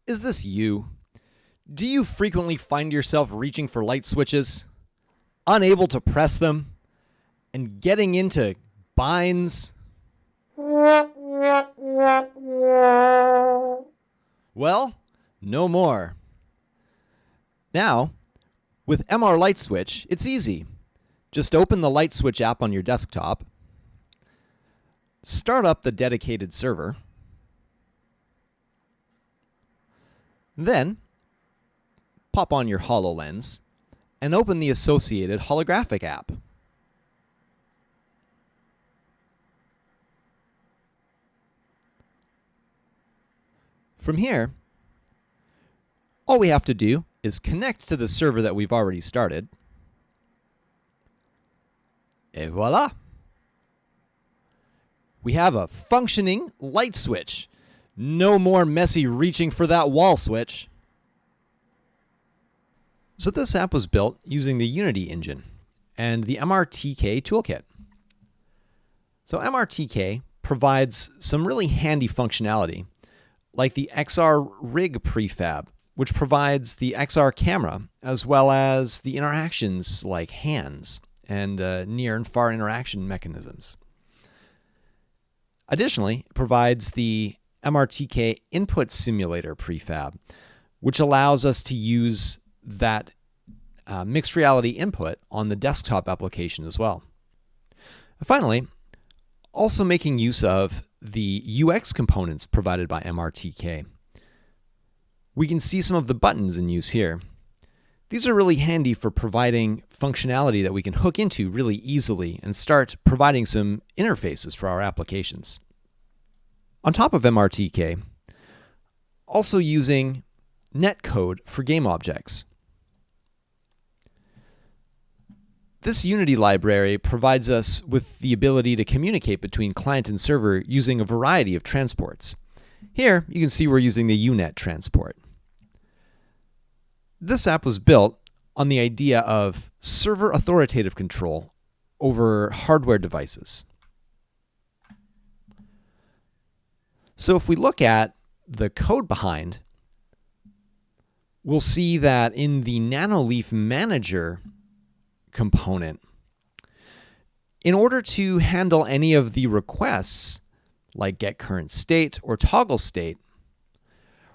Is this you? Do you frequently find yourself reaching for light switches, unable to press them, and getting into binds? Well, no more. Now, with MR Light Switch, it's easy. Just open the Light Switch app on your desktop, start up the dedicated server, then pop on your HoloLens and open the associated holographic app. From here, all we have to do is connect to the server that we've already started. Et voila! We have a functioning light switch. No more messy reaching for that wall switch. So this app was built using the Unity engine and the MRTK toolkit. So MRTK provides some really handy functionality, like the XR rig prefab, which provides the XR camera, as well as the interactions like hands and near and far interaction mechanisms. Additionally, it provides the MRTK input simulator prefab, which allows us to use that mixed reality input on the desktop application as well. Finally, also making use of the UX components provided by MRTK. We can see some of the buttons in use here. These are really handy for providing functionality that we can hook into really easily and start providing some interfaces for our applications. On top of MRTK, also using netcode for game objects. This Unity library provides us with the ability to communicate between client and server using a variety of transports. Here, you can see we're using the UNet transport. This app was built on the idea of server-authoritative control over hardware devices. So if we look at the code behind, we'll see that in the Nanoleaf Manager component, in order to handle any of the requests, like get current state or toggle state,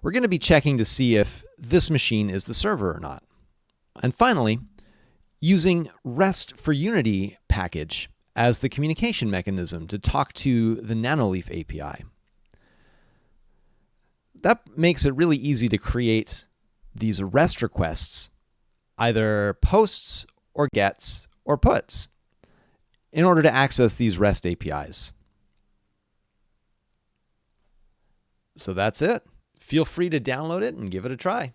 we're going to be checking to see if this machine is the server or not. And finally, using REST for Unity package as the communication mechanism to talk to the Nanoleaf API. That makes it really easy to create these REST requests, either posts or gets or puts, in order to access these REST APIs. So that's it. Feel free to download it and give it a try.